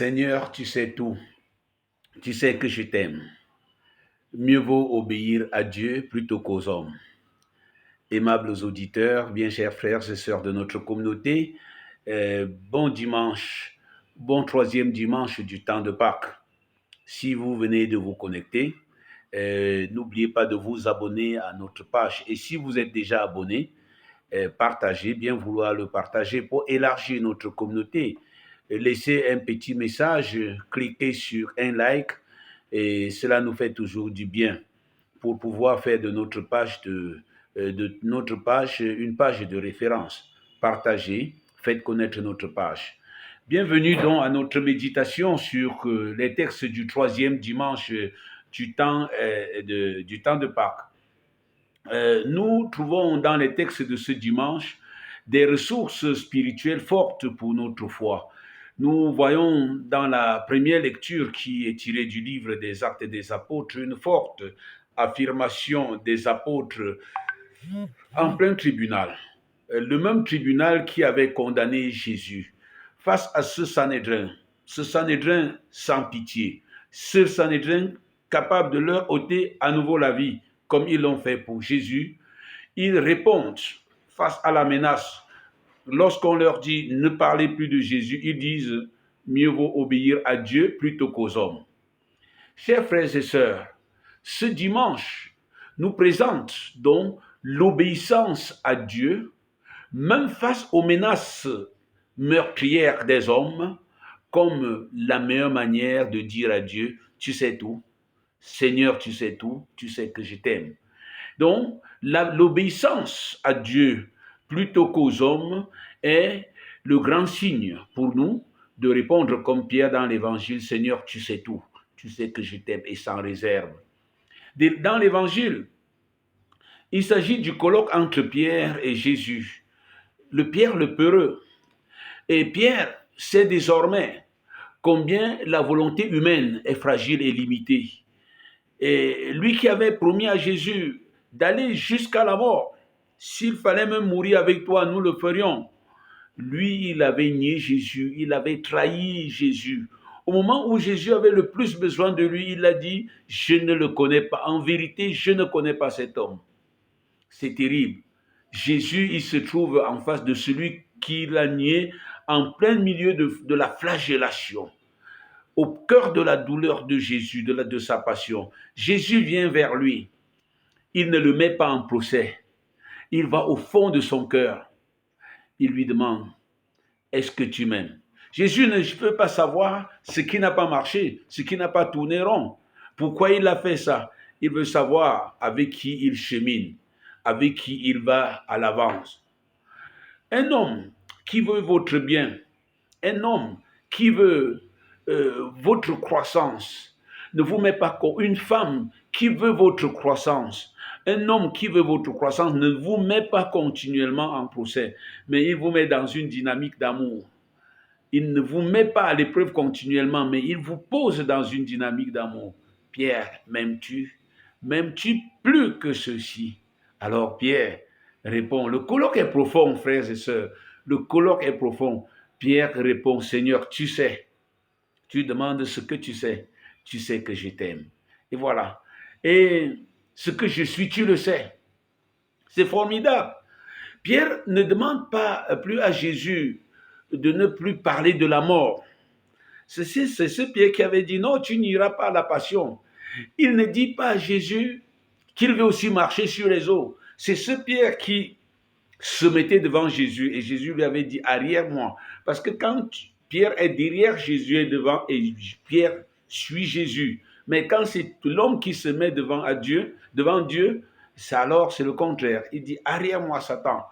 Seigneur, tu sais tout. Tu sais que je t'aime. Mieux vaut obéir à Dieu plutôt qu'aux hommes. Aimables auditeurs, bien chers frères et sœurs de notre communauté, bon dimanche, bon troisième dimanche du temps de Pâques. Si vous venez de vous connecter, n'oubliez pas de vous abonner à notre page. Et si vous êtes déjà abonné, partagez, bien vouloir le partager pour élargir notre communauté. Laissez un petit message, cliquez sur un like et cela nous fait toujours du bien pour pouvoir faire de notre page une page de référence. Partagez, faites connaître notre page. Bienvenue donc à notre méditation sur les textes du troisième dimanche du temps de Pâques. Nous trouvons dans les textes de ce dimanche des ressources spirituelles fortes pour notre foi. Nous voyons dans la première lecture qui est tirée du livre des Actes des Apôtres une forte affirmation des apôtres en plein tribunal. Le même tribunal qui avait condamné Jésus. Face à ce Sanhédrin sans pitié, ce Sanhédrin capable de leur ôter à nouveau la vie, comme ils l'ont fait pour Jésus, ils répondent face à la menace. Lorsqu'on leur dit ne parlez plus de Jésus, ils disent mieux vaut obéir à Dieu plutôt qu'aux hommes. Chers frères et sœurs, ce dimanche nous présente donc l'obéissance à Dieu, même face aux menaces meurtrières des hommes, comme la meilleure manière de dire à Dieu, tu sais tout, Seigneur, tu sais tout, tu sais que je t'aime. Donc, l'obéissance à Dieu plutôt qu'aux hommes est le grand signe pour nous de répondre comme Pierre dans l'Évangile, Seigneur, tu sais tout, tu sais que je t'aime et sans réserve. Dans l'Évangile, il s'agit du colloque entre Pierre et Jésus. Pierre le peureux. Et Pierre sait désormais combien la volonté humaine est fragile et limitée. Et lui qui avait promis à Jésus d'aller jusqu'à la mort, s'il fallait même mourir avec toi, nous le ferions. Lui, il avait nié Jésus, il avait trahi Jésus. Au moment où Jésus avait le plus besoin de lui, il a dit, je ne le connais pas. En vérité, je ne connais pas cet homme. C'est terrible. Jésus, il se trouve en face de celui qui l'a nié en plein milieu de la flagellation. Au cœur de la douleur de Jésus, de sa passion. Jésus vient vers lui. Il ne le met pas en procès. Il va au fond de son cœur. Il lui demande, est-ce que tu m'aimes? Jésus ne peut pas savoir ce qui n'a pas marché, ce qui n'a pas tourné rond. Pourquoi il a fait ça? Il veut savoir avec qui il chemine, avec qui il va à l'avance. Un homme qui veut votre bien, un homme qui veut votre croissance, ne vous met pas comme une femme qui veut votre croissance. Un homme qui veut votre croissance ne vous met pas continuellement en procès, mais il vous met dans une dynamique d'amour. Il ne vous met pas à l'épreuve continuellement, mais il vous pose dans une dynamique d'amour. Pierre, m'aimes-tu? M'aimes-tu plus que ceci? Alors Pierre répond, le colloque est profond, frères et sœurs. Le colloque est profond. Pierre répond, Seigneur, tu sais. Tu demandes ce que tu sais. Tu sais que je t'aime. Et voilà. Et ce que je suis, tu le sais. C'est formidable. Pierre ne demande pas plus à Jésus de ne plus parler de la mort. C'est ce Pierre qui avait dit, non, tu n'iras pas à la passion. Il ne dit pas à Jésus qu'il veut aussi marcher sur les eaux. C'est ce Pierre qui se mettait devant Jésus et Jésus lui avait dit, arrière-moi. Parce que quand Pierre est derrière, Jésus est devant et Pierre suit Jésus. Mais quand c'est l'homme qui se met devant Dieu, alors c'est le contraire. Il dit, arrière-moi Satan,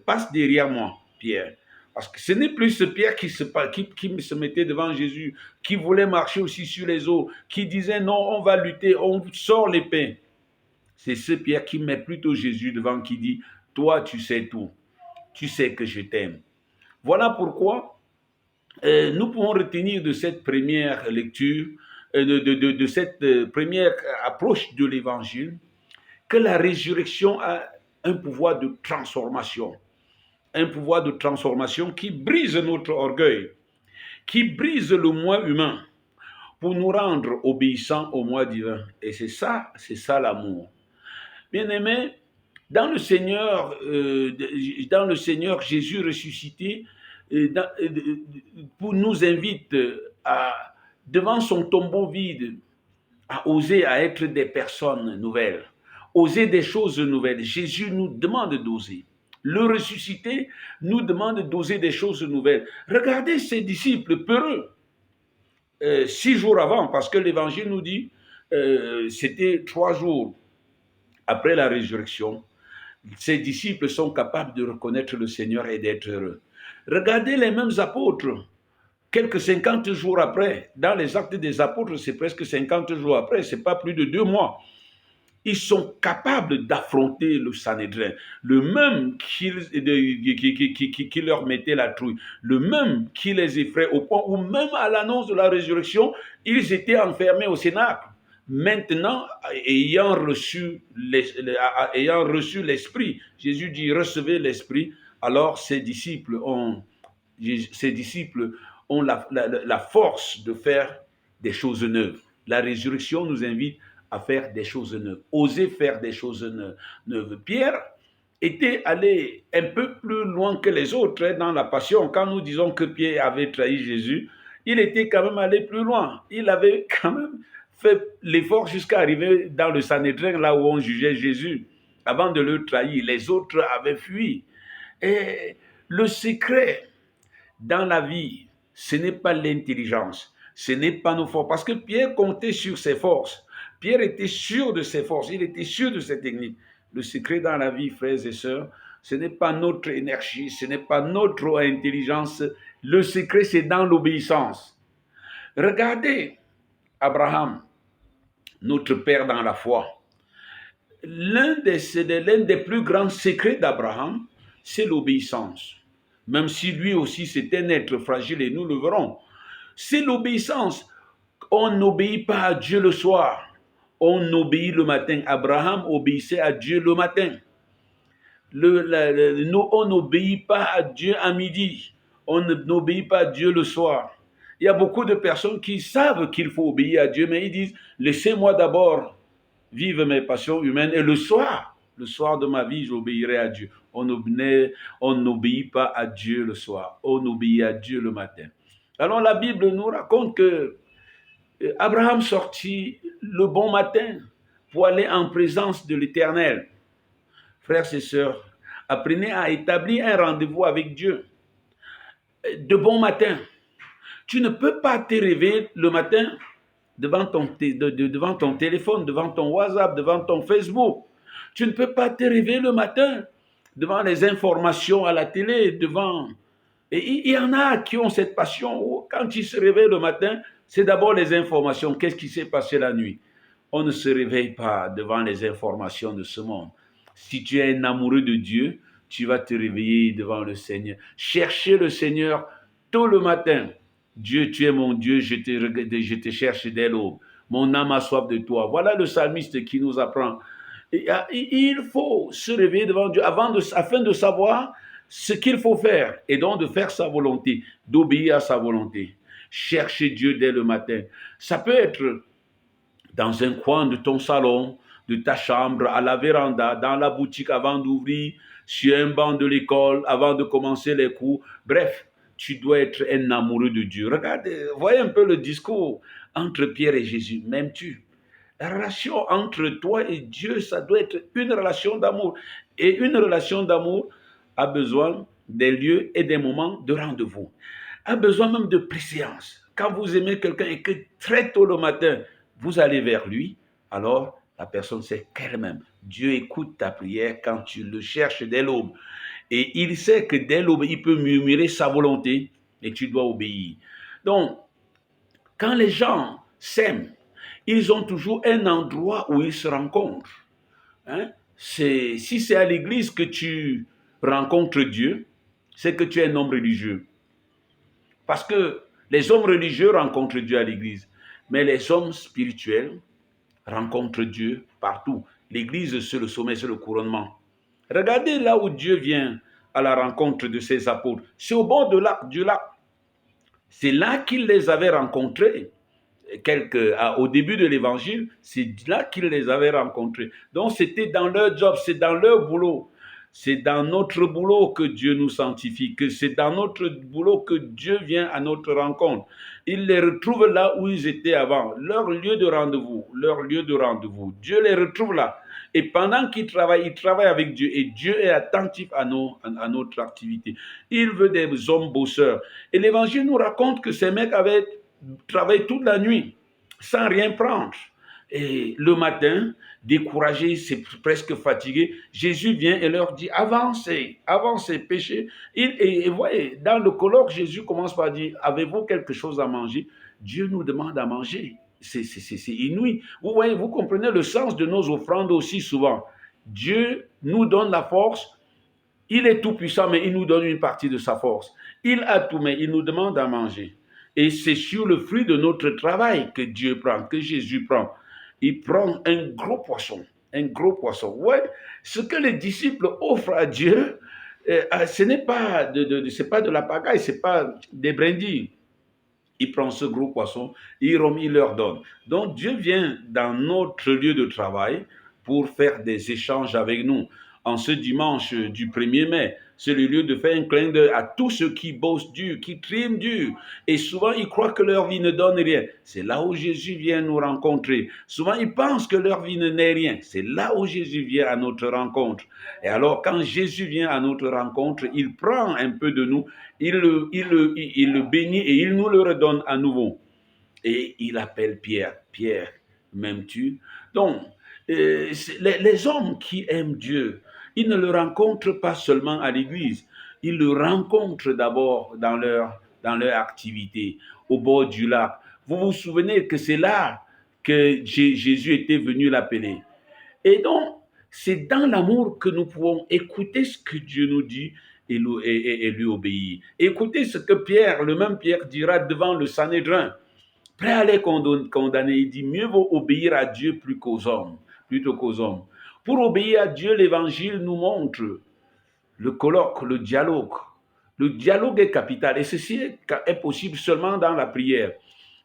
passe derrière moi, Pierre. Parce que ce n'est plus ce Pierre qui se mettait devant Jésus, qui voulait marcher aussi sur les eaux, qui disait non, on va lutter, on sort l'épée. C'est ce Pierre qui met plutôt Jésus devant, qui dit, toi tu sais tout, tu sais que je t'aime. Voilà pourquoi nous pouvons retenir de cette première lecture, de cette première approche de l'évangile, que la résurrection a un pouvoir de transformation. Un pouvoir de transformation qui brise notre orgueil, qui brise le moi humain pour nous rendre obéissants au moi divin. Et c'est ça l'amour. Bien-aimés, dans le Seigneur Jésus ressuscité, pour nous invite à, devant son tombeau vide, à oser à être des personnes nouvelles, oser des choses nouvelles. Jésus nous demande d'oser. Le ressuscité nous demande d'oser des choses nouvelles. Regardez ses disciples peureux. 6 jours avant, parce que l'évangile nous dit, c'était 3 jours après la résurrection, ses disciples sont capables de reconnaître le Seigneur et d'être heureux. Regardez les mêmes apôtres, quelques 50 jours après, dans les actes des apôtres, c'est presque 50 jours après, c'est pas plus de 2 mois. Ils sont capables d'affronter le Sanhédrin, le même qui leur mettait la trouille, le même qui les effraie au point où même à l'annonce de la résurrection, ils étaient enfermés au Cénacle. Maintenant, ayant reçu l'Esprit, Jésus dit recevez l'Esprit, alors ces disciples ont la force de faire des choses neuves. La résurrection nous invite à faire des choses neuves, oser faire des choses neuves. Pierre était allé un peu plus loin que les autres dans la passion. Quand nous disons que Pierre avait trahi Jésus, il était quand même allé plus loin. Il avait quand même fait l'effort jusqu'à arriver dans le Sanhédrin, là où on jugeait Jésus. Avant de le trahir, les autres avaient fui. Et le secret dans la vie, ce n'est pas l'intelligence, ce n'est pas nos forces. Parce que Pierre comptait sur ses forces. Pierre était sûr de ses forces, il était sûr de ses techniques. Le secret dans la vie, frères et sœurs, ce n'est pas notre énergie, ce n'est pas notre intelligence. Le secret, c'est dans l'obéissance. Regardez Abraham, notre père dans la foi. L'un des plus grands secrets d'Abraham, c'est l'obéissance. Même si lui aussi c'est un être fragile et nous le verrons. C'est l'obéissance. On n'obéit pas à Dieu le soir. On obéit le matin. Abraham obéissait à Dieu le matin. On n'obéit pas à Dieu à midi. On n'obéit pas à Dieu le soir. Il y a beaucoup de personnes qui savent qu'il faut obéir à Dieu, mais ils disent, laissez-moi d'abord vivre mes passions humaines et le soir de ma vie, j'obéirai à Dieu. On n'obéit pas à Dieu le soir, on obéit à Dieu le matin. Alors la Bible nous raconte que Abraham sortit le bon matin pour aller en présence de l'Éternel. Frères et sœurs, apprenez à établir un rendez-vous avec Dieu. De bon matin. Tu ne peux pas te réveiller le matin devant ton téléphone, devant ton WhatsApp, devant ton Facebook. Tu ne peux pas te réveiller le matin devant les informations à la télé, devant... Et il y en a qui ont cette passion où, quand ils se réveillent le matin, c'est d'abord les informations. Qu'est-ce qui s'est passé la nuit? On ne se réveille pas devant les informations de ce monde. Si tu es un amoureux de Dieu, tu vas te réveiller devant le Seigneur. Chercher le Seigneur tôt le matin. Dieu, tu es mon Dieu, je te cherche dès l'aube. Mon âme a soif de toi. Voilà le psalmiste qui nous apprend. Il faut se réveiller devant Dieu afin de savoir ce qu'il faut faire et donc de faire sa volonté, d'obéir à sa volonté. Chercher Dieu dès le matin. Ça peut être dans un coin de ton salon, de ta chambre, à la véranda, dans la boutique avant d'ouvrir, sur un banc de l'école, avant de commencer les cours. Bref, tu dois être un amoureux de Dieu. Regardez, voyez un peu le discours entre Pierre et Jésus. M'aimes-tu? La relation entre toi et Dieu, ça doit être une relation d'amour. Et une relation d'amour a besoin des lieux et des moments de rendez-vous. A besoin même de préséance. Quand vous aimez quelqu'un et que très tôt le matin, vous allez vers lui, alors la personne sait qu'elle-même. Dieu écoute ta prière quand tu le cherches dès l'aube. Et il sait que dès l'aube, il peut murmurer sa volonté et tu dois obéir. Donc, quand les gens s'aiment, ils ont toujours un endroit où ils se rencontrent. Hein? Si c'est à l'église que tu rencontres Dieu, c'est que tu es un homme religieux. Parce que les hommes religieux rencontrent Dieu à l'église, mais les hommes spirituels rencontrent Dieu partout. L'église, c'est le sommet, c'est le couronnement. Regardez là où Dieu vient à la rencontre de ses apôtres. C'est au bord du lac. C'est là qu'il les avait rencontrés. Au début de l'évangile, c'est là qu'il les avait rencontrés. Donc c'était dans leur job, c'est dans leur boulot. C'est dans notre boulot que Dieu nous sanctifie, que c'est dans notre boulot que Dieu vient à notre rencontre. Il les retrouve là où ils étaient avant, leur lieu de rendez-vous, leur lieu de rendez-vous. Dieu les retrouve là. Et pendant qu'ils travaillent, ils travaillent avec Dieu. Et Dieu est attentif à notre activité. Il veut des hommes bosseurs. Et l'évangile nous raconte que ces mecs avaient travaillé toute la nuit sans rien prendre. Et le matin, découragés, c'est presque fatigués, Jésus vient et leur dit, avancez, avancez, péchez. Et voyez, dans le colloque, Jésus commence par dire, avez-vous quelque chose à manger? Dieu nous demande à manger. C'est inouï. Vous voyez, vous comprenez le sens de nos offrandes aussi souvent. Dieu nous donne la force. Il est tout puissant, mais il nous donne une partie de sa force. Il a tout, mais il nous demande à manger. Et c'est sur le fruit de notre travail que Dieu prend, que Jésus prend. Il prend un gros poisson, un gros poisson. Ouais, ce que les disciples offrent à Dieu, ce n'est pas c'est pas de la pagaille, c'est pas des brindilles. Il prend ce gros poisson, il leur donne. Donc Dieu vient dans notre lieu de travail pour faire des échanges avec nous. En ce dimanche du 1er mai, c'est le lieu de faire un clin d'œil à tous ceux qui bossent dur, qui triment dur. Et souvent, ils croient que leur vie ne donne rien. C'est là où Jésus vient nous rencontrer. Souvent, ils pensent que leur vie ne n'est rien. C'est là où Jésus vient à notre rencontre. Et alors, quand Jésus vient à notre rencontre, il prend un peu de nous, il le bénit et il nous le redonne à nouveau. Et il appelle Pierre. Pierre, m'aimes-tu? Donc, les hommes qui aiment Dieu, ils ne le rencontrent pas seulement à l'église, ils le rencontrent d'abord dans leur activité, au bord du lac. Vous vous souvenez que c'est là que Jésus était venu l'appeler. Et donc, c'est dans l'amour que nous pouvons écouter ce que Dieu nous dit et lui obéir. Écoutez ce que Pierre, le même Pierre, dira devant le Sanhédrin. Prêt à les condamner, il dit, mieux vaut obéir à Dieu plutôt qu'aux hommes. Pour obéir à Dieu, l'Évangile nous montre le colloque, le dialogue. Le dialogue est capital et ceci est possible seulement dans la prière.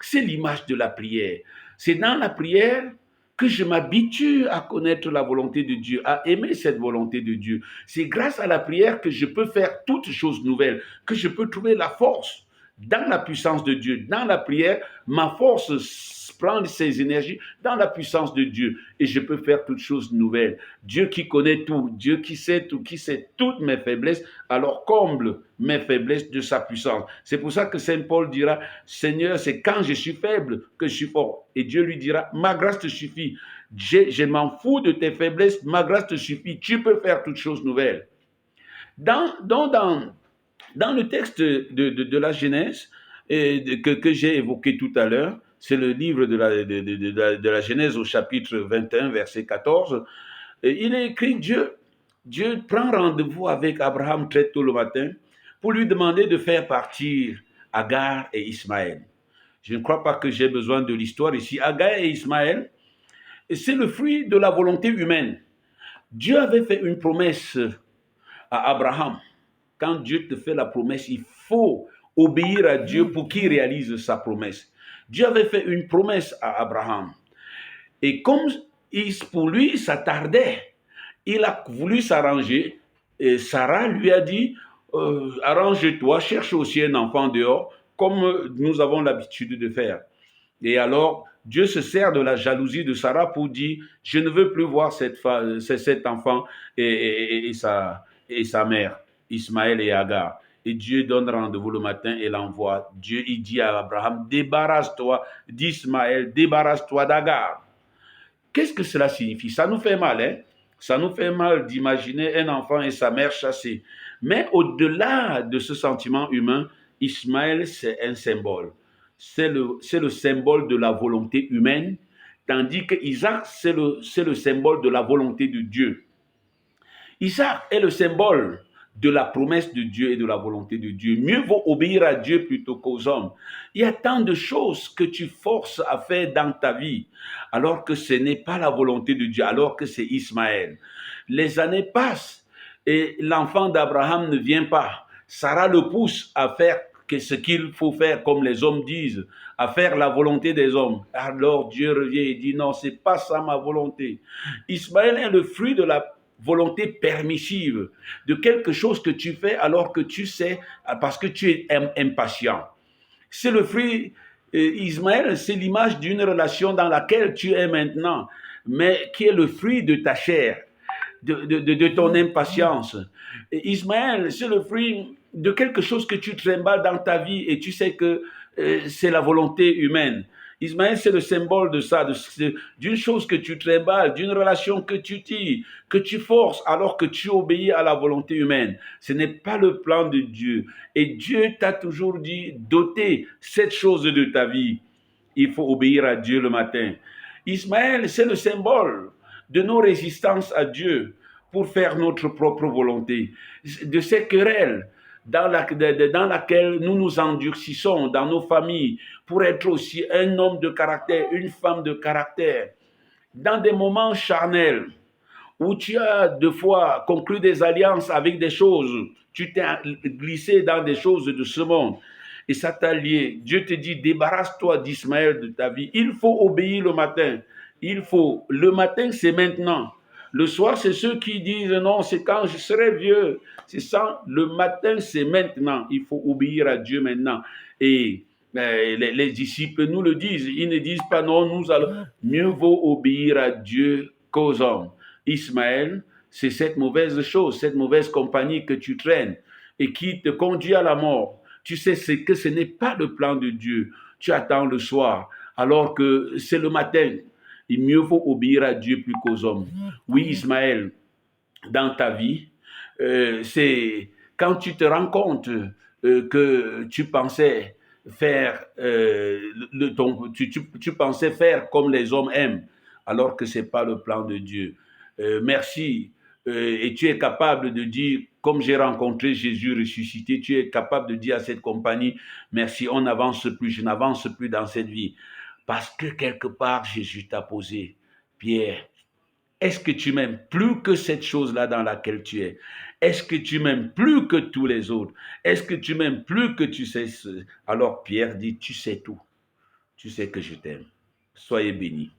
C'est l'image de la prière. C'est dans la prière que je m'habitue à connaître la volonté de Dieu, à aimer cette volonté de Dieu. C'est grâce à la prière que je peux faire toutes choses nouvelles, que je peux trouver la force dans la puissance de Dieu. Dans la prière, ma force prend ses énergies dans la puissance de Dieu et je peux faire toutes choses nouvelles. Dieu qui connaît tout, Dieu qui sait tout, qui sait toutes mes faiblesses, alors comble mes faiblesses de sa puissance. C'est pour ça que Saint Paul dira, Seigneur, c'est quand je suis faible que je suis fort. Et Dieu lui dira, ma grâce te suffit. Je m'en fous de tes faiblesses, ma grâce te suffit. Tu peux faire toutes choses nouvelles. Dans le texte de la Genèse que j'ai évoqué tout à l'heure, c'est le livre de la Genèse au chapitre 21, verset 14, il est écrit Dieu prend rendez-vous avec Abraham très tôt le matin pour lui demander de faire partir Agar et Ismaël. Je ne crois pas que j'ai besoin de l'histoire ici. Agar et Ismaël, c'est le fruit de la volonté humaine. Dieu avait fait une promesse à Abraham. Quand Dieu te fait la promesse, il faut obéir à Dieu pour qu'il réalise sa promesse. Dieu avait fait une promesse à Abraham. Et comme pour lui, ça tardait, il a voulu s'arranger. Et Sarah lui a dit, arrange-toi, cherche aussi un enfant dehors, comme nous avons l'habitude de faire. Et alors, Dieu se sert de la jalousie de Sarah pour dire, je ne veux plus voir cet enfant et sa mère, Ismaël et Agar. Et Dieu donne rendez-vous le matin et l'envoie. Dieu, il dit à Abraham, débarrasse-toi d'Ismaël, débarrasse-toi d'Agar. Qu'est-ce que cela signifie? Ça nous fait mal, hein? Ça nous fait mal d'imaginer un enfant et sa mère chassés. Mais au-delà de ce sentiment humain, Ismaël, c'est un symbole. C'est le symbole de la volonté humaine, tandis que Isaac, c'est le symbole de la volonté de Dieu. Isaac est le symbole de la promesse de Dieu et de la volonté de Dieu. Mieux vaut obéir à Dieu plutôt qu'aux hommes. Il y a tant de choses que tu forces à faire dans ta vie, alors que ce n'est pas la volonté de Dieu, alors que c'est Ismaël. Les années passent et l'enfant d'Abraham ne vient pas. Sarah le pousse à faire ce qu'il faut faire, comme les hommes disent, à faire la volonté des hommes. Alors Dieu revient et dit non, c'est pas ça ma volonté. Ismaël est le fruit de la volonté permissive, de quelque chose que tu fais alors que tu sais, parce que tu es impatient. C'est le fruit, Ismaël, c'est l'image d'une relation dans laquelle tu es maintenant, mais qui est le fruit de ta chair, de ton impatience. Et Ismaël, c'est le fruit de quelque chose que tu trimbales dans ta vie et tu sais que c'est la volonté humaine. Ismaël, c'est le symbole de ça, d'une chose que tu trimbales, d'une relation que tu tires, que tu forces alors que tu obéis à la volonté humaine. Ce n'est pas le plan de Dieu. Et Dieu t'a toujours dit, doter cette chose de ta vie. Il faut obéir à Dieu le matin. Ismaël, c'est le symbole de nos résistances à Dieu pour faire notre propre volonté, de ces querelles dans laquelle nous nous endurcissons dans nos familles pour être aussi un homme de caractère, une femme de caractère. Dans des moments charnels où tu as deux fois conclu des alliances avec des choses, tu t'es glissé dans des choses de ce monde et ça t'a lié. Dieu te dit, débarrasse-toi d'Ismaël de ta vie. Il faut obéir le matin. Le matin, c'est maintenant. Le soir, c'est ceux qui disent non, c'est quand je serai vieux. C'est ça. Le matin, c'est maintenant. Il faut obéir à Dieu maintenant. Et les disciples nous le disent. Ils ne disent pas non, nous allons. Mieux vaut obéir à Dieu qu'aux hommes. Ismaël, c'est cette mauvaise chose, cette mauvaise compagnie que tu traînes et qui te conduit à la mort. Tu sais que ce n'est pas le plan de Dieu. Tu attends le soir, alors que c'est le matin. Il mieux vaut obéir à Dieu plus qu'aux hommes. Oui, Ismaël, dans ta vie, c'est quand tu te rends compte que tu pensais faire tu pensais faire comme les hommes aiment, alors que c'est pas le plan de Dieu. Merci. Et tu es capable de dire, comme j'ai rencontré Jésus ressuscité, tu es capable de dire à cette compagnie, merci, on n'avance plus, je n'avance plus dans cette vie. Parce que quelque part, Jésus t'a posé, Pierre, est-ce que tu m'aimes plus que cette chose-là dans laquelle tu es? Est-ce que tu m'aimes plus que tous les autres? Est-ce que tu m'aimes plus que tu sais ce? Alors Pierre dit, tu sais tout. Tu sais que je t'aime. Soyez bénis.